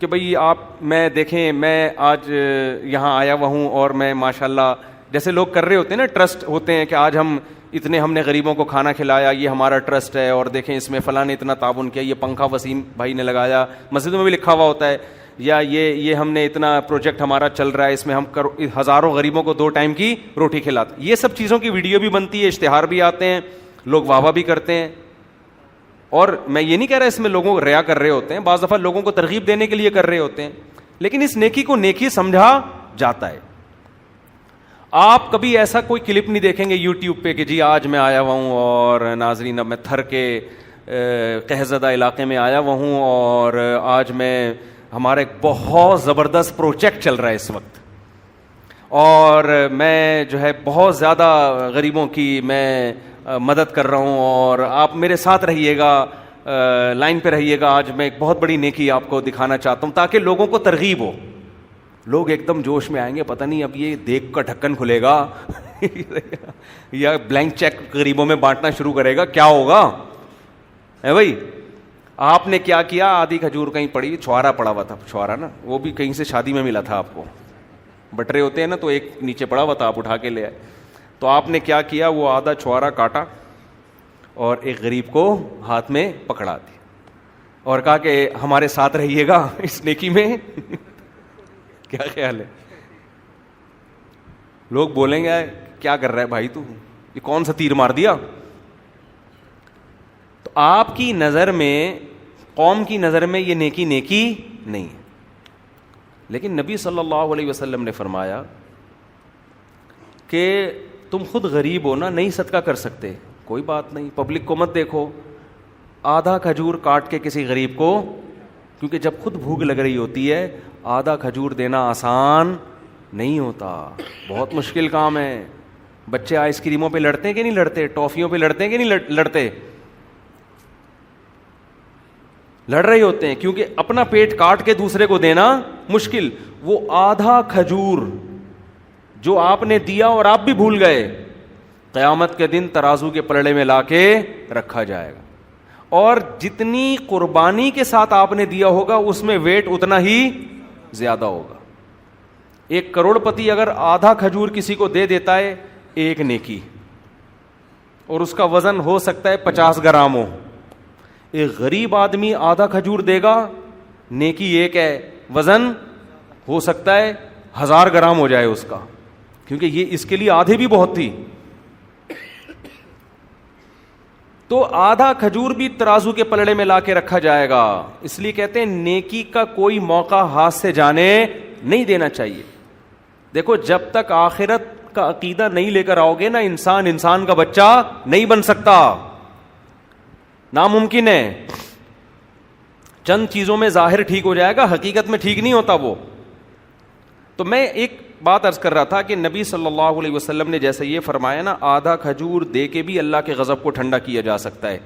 کہ بھئی میں دیکھیں میں آج یہاں آیا ہوا ہوں اور میں ماشاءاللہ جیسے لوگ کر رہے ہوتے ہیں نا، ٹرسٹ ہوتے ہیں کہ آج ہم ہم نے غریبوں کو کھانا کھلایا، یہ ہمارا ٹرسٹ ہے، اور دیکھیں اس میں فلاں نے اتنا تعاون کیا، یہ پنکھا وسیم بھائی نے لگایا، مسجدوں میں بھی لکھا ہوا ہوتا ہے، یا یہ ہم نے اتنا پروجیکٹ ہمارا چل رہا ہے، اس میں ہم ہزاروں غریبوں کو 2 ٹائم کی روٹی کھلاتے. یہ سب چیزوں کی ویڈیو بھی بنتی ہے، اشتہار بھی آتے ہیں، لوگ واہ واہ بھی کرتے ہیں. اور میں یہ نہیں کہہ رہا اس میں لوگوں کو ریا کر رہے ہوتے ہیں، بعض دفعہ لوگوں کو ترغیب دینے کے لیے کر رہے ہوتے ہیں، لیکن اس نیکی کو نیکی سمجھا جاتا ہے. آپ کبھی ایسا کوئی کلپ نہیں دیکھیں گے یوٹیوب پہ کہ جی آج میں آیا ہوا ہوں اور ناظرین اب میں تھر کے قحط علاقے میں آیا ہوا ہوں اور آج میں ہمارا ایک بہت زبردست پروجیکٹ چل رہا ہے اس وقت اور میں جو ہے بہت زیادہ غریبوں کی میں مدد کر رہا ہوں اور آپ میرے ساتھ رہیے گا، لائن پہ رہیے گا. آج میں ایک بہت بڑی نیکی آپ کو دکھانا چاہتا ہوں تاکہ لوگوں کو ترغیب ہو. لوگ ایک دم جوش میں آئیں گے، پتہ نہیں اب یہ دیکھ کا ڈھکن کھلے گا یا بلینک چیک غریبوں میں بانٹنا شروع کرے گا، کیا ہوگا ہے بھائی. آپ نے کیا کیا؟ آدھی کھجور کہیں پڑی، چھوارا پڑا ہوا تھا، چھوارا نا وہ بھی کہیں سے شادی میں ملا تھا آپ کو، بٹرے ہوتے ہیں نا تو ایک نیچے پڑا ہوا تھا، آپ اٹھا کے لے آئے. تو آپ نے کیا کیا؟ وہ آدھا چھوارا کاٹا اور ایک غریب کو ہاتھ میں پکڑا دی اور کہا کہ ہمارے ساتھ رہیے گا اس نیکی میں. کیا خیال ہے؟ لوگ بولیں گے کیا کر رہا ہے بھائی تو، یہ کون سا تیر مار دیا. تو آپ کی نظر میں، قوم کی نظر میں یہ نیکی نہیں ہے. لیکن نبی صلی اللہ علیہ وسلم نے فرمایا کہ تم خود غریب ہو نا، نہیں صدقہ کر سکتے، کوئی بات نہیں، پبلک کو مت دیکھو، آدھا کھجور کاٹ کے کسی غریب کو، کیونکہ جب خود بھوک لگ رہی ہوتی ہے آدھا کھجور دینا آسان نہیں ہوتا، بہت مشکل کام ہے. بچے آئس کریموں پہ لڑتے ہیں کہ نہیں لڑتے؟ ٹافیوں پہ لڑتے ہیں کہ نہیں لڑتے؟ لڑ رہے ہوتے ہیں کیونکہ اپنا پیٹ کاٹ کے دوسرے کو دینا مشکل. وہ آدھا کھجور جو آپ نے دیا اور آپ بھی بھول گئے، قیامت کے دن ترازو کے پلڑے میں لا کے رکھا جائے گا، اور جتنی قربانی کے ساتھ آپ نے دیا ہوگا اس میں ویٹ اتنا ہی زیادہ ہوگا. 1 کروڑ پتی اگر آدھا کھجور کسی کو دے دیتا ہے، ایک نیکی، اور اس کا وزن ہو سکتا ہے 50 گرام ہو. ایک غریب آدمی آدھا کھجور دے گا، نیکی ایک ہے، وزن ہو سکتا ہے 1000 گرام ہو جائے اس کا، کیونکہ یہ اس کے لیے آدھے بھی بہت تھی. تو آدھا کھجور بھی ترازو کے پلڑے میں لا کے رکھا جائے گا. اس لیے کہتے ہیں نیکی کا کوئی موقع ہاتھ سے جانے نہیں دینا چاہیے. دیکھو جب تک آخرت کا عقیدہ نہیں لے کر آؤ گے نا، انسان کا بچہ نہیں بن سکتا، ناممکن ہے. چند چیزوں میں ظاہر ٹھیک ہو جائے گا، حقیقت میں ٹھیک نہیں ہوتا وہ. تو میں ایک بات عرض کر رہا تھا کہ نبی صلی اللہ علیہ وسلم نے جیسے یہ فرمایا نا، آدھا کھجور دے کے بھی اللہ کے غضب کو ٹھنڈا کیا جا سکتا ہے،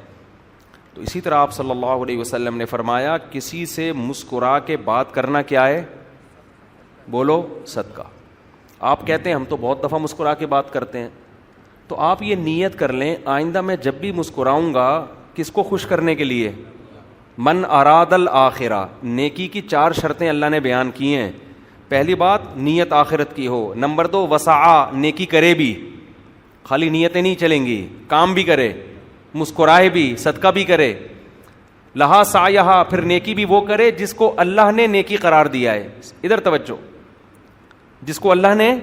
تو اسی طرح آپ صلی اللہ علیہ وسلم نے فرمایا کسی سے مسکرا کے بات کرنا کیا ہے؟ بولو صدقہ. آپ کہتے ہیں ہم تو بہت دفعہ مسکرا کے بات کرتے ہیں، تو آپ یہ نیت کر لیں آئندہ میں جب بھی مسکراؤں گا کس کو خوش کرنے کے لیے؟ من اراد الآخرہ. نیکی کی 4 شرطیں اللہ نے بیان کی ہیں. پہلی بات نیت آخرت کی ہو. نمبر 2 وسعا، نیکی کرے بھی، خالی نیتیں نہیں چلیں گی، کام بھی کرے، مسکرائے بھی، صدقہ بھی کرے. لہا سعیہا، پھر نیکی بھی وہ کرے جس کو اللہ نے نیکی قرار دیا ہے. ادھر توجہ، جس کو اللہ نے،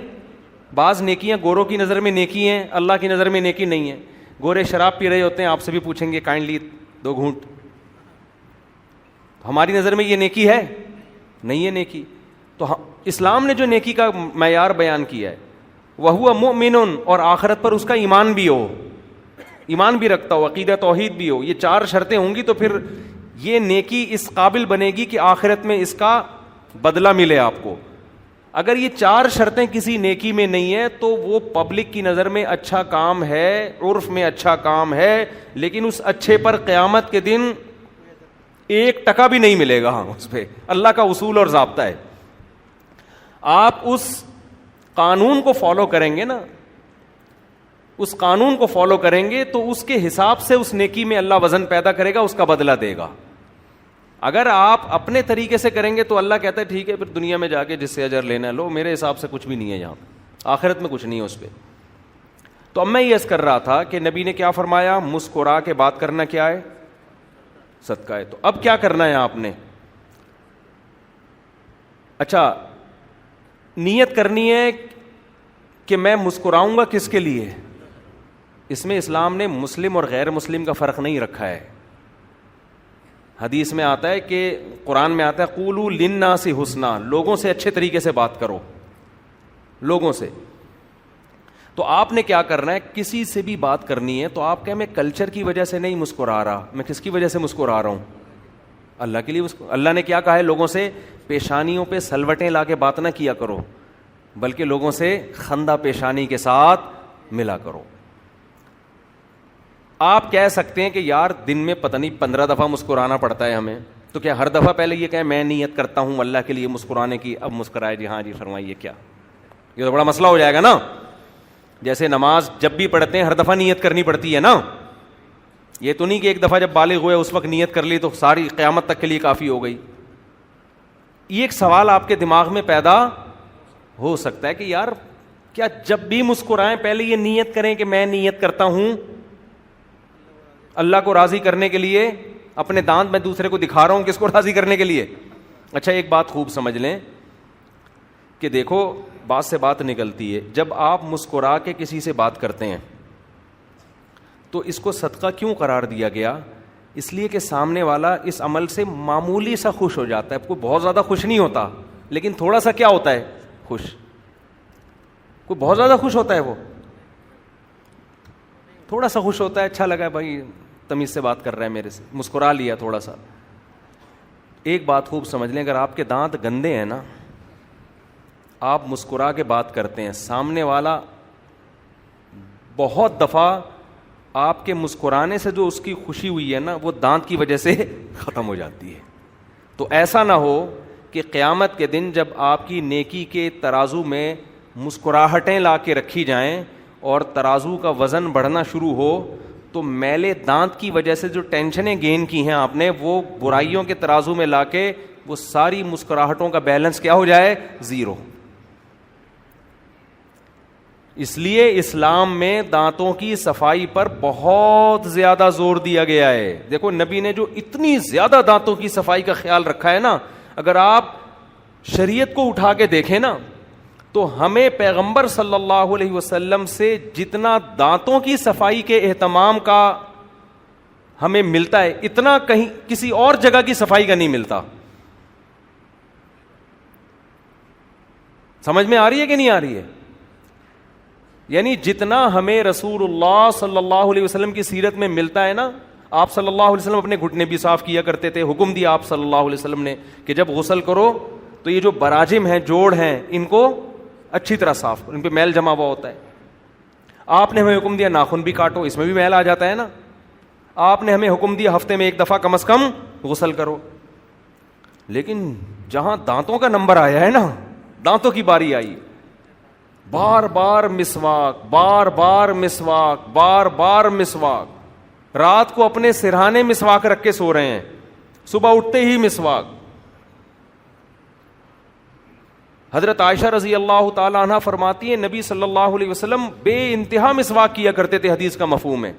بعض نیکیاں گوروں کی نظر میں نیکی ہیں، اللہ کی نظر میں نیکی نہیں ہے. گورے شراب پی رہے ہوتے ہیں، آپ سے بھی پوچھیں گے کائنڈلی 2 گھونٹ، ہماری نظر میں یہ نیکی ہے؟ نہیں ہے نیکی. تو اسلام نے جو نیکی کا معیار بیان کیا ہے، وَهُوَ مُؤْمِنٌ، اور آخرت پر اس کا ایمان بھی ہو، ایمان بھی رکھتا ہو، عقیدہ توحید بھی ہو. یہ 4 شرطیں ہوں گی تو پھر یہ نیکی اس قابل بنے گی کہ آخرت میں اس کا بدلہ ملے آپ کو. اگر یہ 4 شرطیں کسی نیکی میں نہیں ہے تو وہ پبلک کی نظر میں اچھا کام ہے، عرف میں اچھا کام ہے، لیکن اس اچھے پر قیامت کے دن 1% بھی نہیں ملے گا. اس پہ اللہ کا اصول اور ضابطہ ہے. آپ اس قانون کو فالو کریں گے نا، اس قانون کو فالو کریں گے تو اس کے حساب سے اس نیکی میں اللہ وزن پیدا کرے گا، اس کا بدلہ دے گا. اگر آپ اپنے طریقے سے کریں گے تو اللہ کہتا ہے ٹھیک ہے، پھر دنیا میں جا کے جس سے اجر لینا لو، میرے حساب سے کچھ بھی نہیں ہے یہاں، آخرت میں کچھ نہیں ہے اس پہ. تو اب میں یہ عرض کر رہا تھا کہ نبی نے کیا فرمایا، مسکرا کے بات کرنا کیا ہے، صدقہ ہے. تو اب کیا کرنا ہے آپ نے، اچھا نیت کرنی ہے کہ میں مسکراؤں گا کس کے لیے. اس میں اسلام نے مسلم اور غیر مسلم کا فرق نہیں رکھا ہے. حدیث میں آتا ہے کہ قرآن میں آتا ہے قولوا للناس حسنا، لوگوں سے اچھے طریقے سے بات کرو، لوگوں سے. تو آپ نے کیا کرنا ہے، کسی سے بھی بات کرنی ہے تو آپ کہ میں کلچر کی وجہ سے نہیں مسکرا رہا، میں کس کی وجہ سے مسکرا رہا ہوں، اللہ کے لیے. اللہ نے کیا کہا ہے، لوگوں سے پیشانیوں پہ سلوٹیں لا کے بات نہ کیا کرو، بلکہ لوگوں سے خندہ پیشانی کے ساتھ ملا کرو. آپ کہہ سکتے ہیں کہ یار دن میں پتہ نہیں 15 دفعہ مسکرانا پڑتا ہے ہمیں، تو کیا ہر دفعہ پہلے یہ کہیں میں نیت کرتا ہوں اللہ کے لیے مسکرانے کی، اب مسکرائے جی ہاں جی فرمائیے کیا، یہ تو بڑا مسئلہ ہو جائے گا نا. جیسے نماز جب بھی پڑھتے ہیں ہر دفعہ نیت کرنی پڑتی ہے نا، یہ تو نہیں کہ ایک دفعہ جب بالغ ہوئے اس وقت نیت کر لی تو ساری قیامت تک کے لیے کافی ہو گئی. یہ ایک سوال آپ کے دماغ میں پیدا ہو سکتا ہے کہ یار کیا جب بھی مسکرائیں پہلے یہ نیت کریں کہ میں نیت کرتا ہوں اللہ کو راضی کرنے کے لیے، اپنے دانت میں دوسرے کو دکھا رہا ہوں کس کو راضی کرنے کے لیے. اچھا ایک بات خوب سمجھ لیں کہ دیکھو بات سے بات نکلتی ہے، جب آپ مسکرا کے کسی سے بات کرتے ہیں تو اس کو صدقہ کیوں قرار دیا گیا، اس لیے کہ سامنے والا اس عمل سے معمولی سا خوش ہو جاتا ہے. کوئی بہت زیادہ خوش نہیں ہوتا لیکن تھوڑا سا کیا ہوتا ہے، خوش. کوئی بہت زیادہ خوش ہوتا ہے، وہ تھوڑا سا خوش ہوتا ہے، اچھا لگا بھائی تمیز سے بات کر رہا ہے میرے سے، مسکرا لیا تھوڑا سا. ایک بات خوب سمجھ لیں، اگر آپ کے دانت گندے ہیں نا، آپ مسکرا کے بات کرتے ہیں، سامنے والا بہت دفعہ آپ کے مسکرانے سے جو اس کی خوشی ہوئی ہے نا وہ دانت کی وجہ سے ختم ہو جاتی ہے. تو ایسا نہ ہو کہ قیامت کے دن جب آپ کی نیکی کے ترازو میں مسکراہٹیں لا کے رکھی جائیں اور ترازو کا وزن بڑھنا شروع ہو تو میلے دانت کی وجہ سے جو ٹینشنیں گین کی ہیں آپ نے وہ برائیوں کے ترازو میں لا کے وہ ساری مسکراہٹوں کا بیلنس کیا ہو جائے، زیرو. اس لیے اسلام میں دانتوں کی صفائی پر بہت زیادہ زور دیا گیا ہے. دیکھو نبی نے جو اتنی زیادہ دانتوں کی صفائی کا خیال رکھا ہے نا، اگر آپ شریعت کو اٹھا کے دیکھیں نا تو ہمیں پیغمبر صلی اللہ علیہ وسلم سے جتنا دانتوں کی صفائی کے اہتمام کا ہمیں ملتا ہے اتنا کہیں کسی اور جگہ کی صفائی کا نہیں ملتا. سمجھ میں آ رہی ہے کہ نہیں آ رہی ہے؟ یعنی جتنا ہمیں رسول اللہ صلی اللہ علیہ وسلم کی سیرت میں ملتا ہے نا، آپ صلی اللہ علیہ وسلم اپنے گھٹنے بھی صاف کیا کرتے تھے، حکم دیا آپ صلی اللہ علیہ وسلم نے کہ جب غسل کرو تو یہ جو براجم ہیں، جوڑ ہیں، ان کو اچھی طرح صاف کرو، ان پہ میل جمع ہوا ہوتا ہے. آپ نے ہمیں حکم دیا ناخن بھی کاٹو، اس میں بھی میل آ جاتا ہے نا. آپ نے ہمیں حکم دیا ہفتے میں ایک دفعہ کم از کم غسل کرو. لیکن جہاں دانتوں کا نمبر آیا ہے نا، دانتوں کی باری آئی، بار بار مسواک، بار بار مسواک، بار بار مسواک. رات کو اپنے سرہانے مسواک رکھ کے سو رہے ہیں، صبح اٹھتے ہی مسواک. حضرت عائشہ رضی اللہ تعالی عنہ فرماتی ہے نبی صلی اللہ علیہ وسلم بے انتہا مسواک کیا کرتے تھے. حدیث کا مفہوم ہے.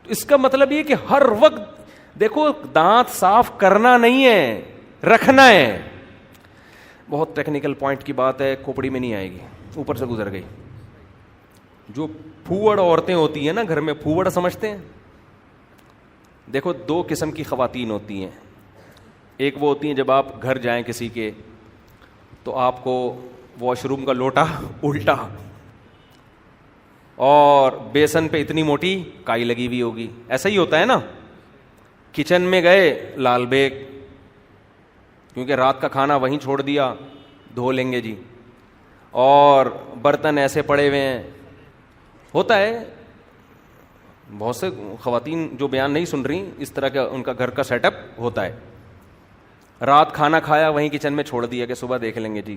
تو اس کا مطلب یہ کہ ہر وقت دیکھو دانت صاف کرنا نہیں ہے، رکھنا ہے. بہت ٹیکنیکل پوائنٹ کی بات ہے، کھوپڑی میں نہیں آئے گی، اوپر سے گزر گئی. جو پھوڑ عورتیں ہوتی ہیں نا گھر میں، پھوڑ سمجھتے ہیں؟ دیکھو دو قسم کی خواتین ہوتی ہیں. ایک وہ ہوتی ہیں جب آپ گھر جائیں کسی کے تو آپ کو واش روم کا لوٹا الٹا اور بیسن پہ اتنی موٹی کائی لگی ہوئی ہوگی، ایسا ہی ہوتا ہے نا. کچن میں گئے لال بیگ، کیونکہ رات کا کھانا وہیں چھوڑ دیا، دھو لیں گے جی. اور برتن ایسے پڑے ہوئے ہیں. ہوتا ہے بہت سے خواتین جو بیان نہیں سن رہی، اس طرح کا ان کا گھر کا سیٹ اپ ہوتا ہے. رات کھانا کھایا وہیں کچن میں چھوڑ دیا کہ صبح دیکھ لیں گے جی.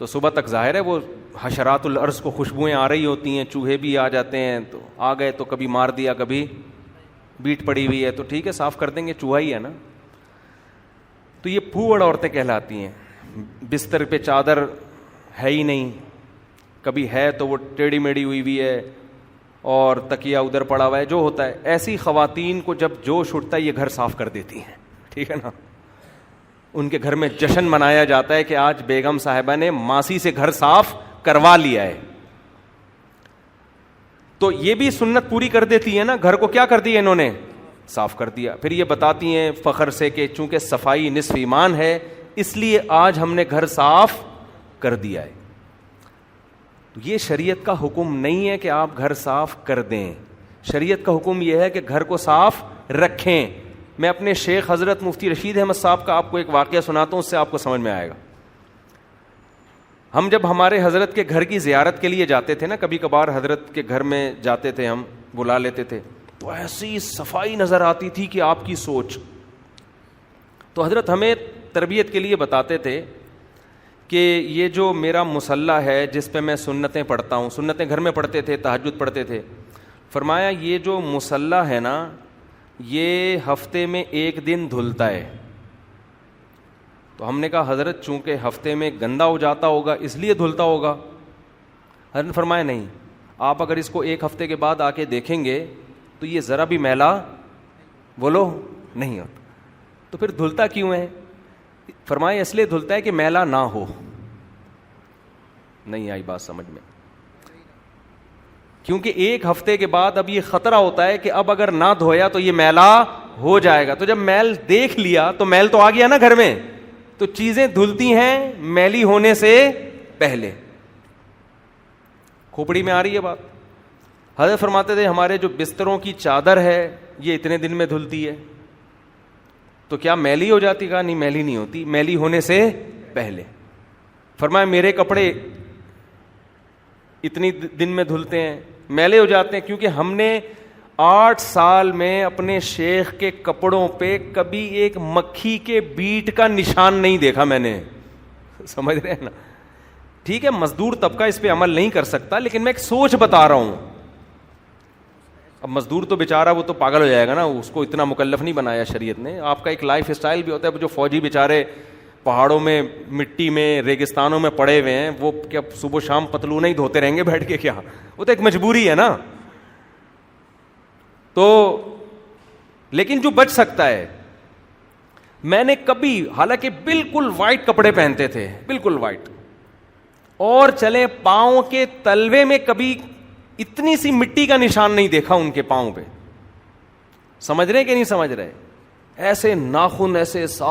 تو صبح تک ظاہر ہے وہ حشرات الارض کو خوشبوئیں آ رہی ہوتی ہیں، چوہے بھی آ جاتے ہیں، تو آ گئے تو کبھی مار دیا کبھی بیٹ پڑی ہوئی ہے تو ٹھیک ہے صاف کر دیں گے, چوہا ہی ہے نا. تو یہ پھوڑ عورتیں کہلاتی ہیں. بستر پہ چادر ہے ہی نہیں, کبھی ہے تو وہ ٹیڑھی میڑھی ہوئی ہوئی ہے اور تکیہ ادھر پڑا ہوا ہے, جو ہوتا ہے. ایسی خواتین کو جب جوش اٹھتا ہے یہ گھر صاف کر دیتی ہیں, ٹھیک ہے نا. ان کے گھر میں جشن منایا جاتا ہے کہ آج بیگم صاحبہ نے ماسی سے گھر صاف کروا لیا ہے. تو یہ بھی سنت پوری کر دیتی ہے نا, گھر کو کیا کر دیا انہوں نے, صاف کر دیا. پھر یہ بتاتی ہیں فخر سے کہ چونکہ صفائی نصف ایمان ہے اس لیے آج ہم نے گھر صاف کر دیا ہے. یہ شریعت کا حکم نہیں ہے کہ آپ گھر صاف کر دیں, شریعت کا حکم یہ ہے کہ گھر کو صاف رکھیں. میں اپنے شیخ حضرت مفتی رشید احمد صاحب کا آپ کو ایک واقعہ سناتا ہوں, اس سے آپ کو سمجھ میں آئے گا. ہم جب ہمارے حضرت کے گھر کی زیارت کے لیے جاتے تھے نا, کبھی کبھار حضرت کے گھر میں جاتے تھے, ہم بلا لیتے تھے, تو ایسی صفائی نظر آتی تھی کہ آپ کی سوچ. تو حضرت ہمیں تربیت کے لیے بتاتے تھے کہ یہ جو میرا مصلی ہے جس پہ میں سنتیں پڑھتا ہوں, سنتیں گھر میں پڑھتے تھے, تہجد پڑھتے تھے, فرمایا یہ جو مصلی ہے نا یہ ہفتے میں ایک دن دھلتا ہے. تو ہم نے کہا حضرت چونکہ ہفتے میں گندا ہو جاتا ہوگا اس لیے دھلتا ہوگا. حضرت نے فرمایا نہیں, آپ اگر اس کو ایک ہفتے کے بعد آ کے دیکھیں گے تو یہ ذرا بھی میلا بولو نہیں ہوتا. تو پھر دھلتا کیوں ہے؟ فرمایا اس لیے دھلتا ہے کہ میلا نہ ہو. نہیں آئی بات سمجھ میں؟ کیونکہ ایک ہفتے کے بعد اب یہ خطرہ ہوتا ہے کہ اب اگر نہ دھویا تو یہ میلا ہو جائے گا. تو جب میل دیکھ لیا تو میل تو آ گیا نا گھر میں, تو چیزیں دھلتی ہیں میلی ہونے سے پہلے. کھوپڑی میں آ رہی ہے بات؟ حضرت فرماتے تھے ہمارے جو بستروں کی چادر ہے یہ اتنے دن میں دھلتی ہے. تو کیا میلی ہو جاتی؟ کہا نہیں میلی نہیں ہوتی, میلی ہونے سے پہلے. فرمایا میرے کپڑے اتنی دن میں دھلتے ہیں, میلے ہو جاتے ہیں کیونکہ ہم نے 8 سال میں اپنے شیخ کے کپڑوں پہ کبھی ایک مکھی کے بیٹ کا نشان نہیں دیکھا میں نے. سمجھ رہے ہیں نا؟ ٹھیک ہے مزدور طبقہ اس پہ عمل نہیں کر سکتا, لیکن میں ایک سوچ بتا رہا ہوں. اب مزدور تو بیچارہ وہ تو پاگل ہو جائے گا نا, اس کو اتنا مکلف نہیں بنایا شریعت نے. آپ کا ایک لائف اسٹائل بھی ہوتا ہے. جو فوجی بیچارے پہاڑوں میں مٹی میں ریگستانوں میں پڑے ہوئے ہیں, وہ کیا صبح شام پتلون ہی دھوتے رہیں گے بیٹھ کے؟ کیا وہ تو ایک مجبوری ہے نا. تو لیکن جو بچ سکتا ہے, میں نے کبھی حالانکہ بالکل وائٹ کپڑے پہنتے تھے, بالکل وائٹ, اور چلے پاؤں کے تلوے میں کبھی اتنی سی مٹی کا نشان نہیں دیکھا ان کے پاؤں پہ. سمجھ رہے کہ نہیں سمجھ رہے؟ ایسے ناخن ایسے صاف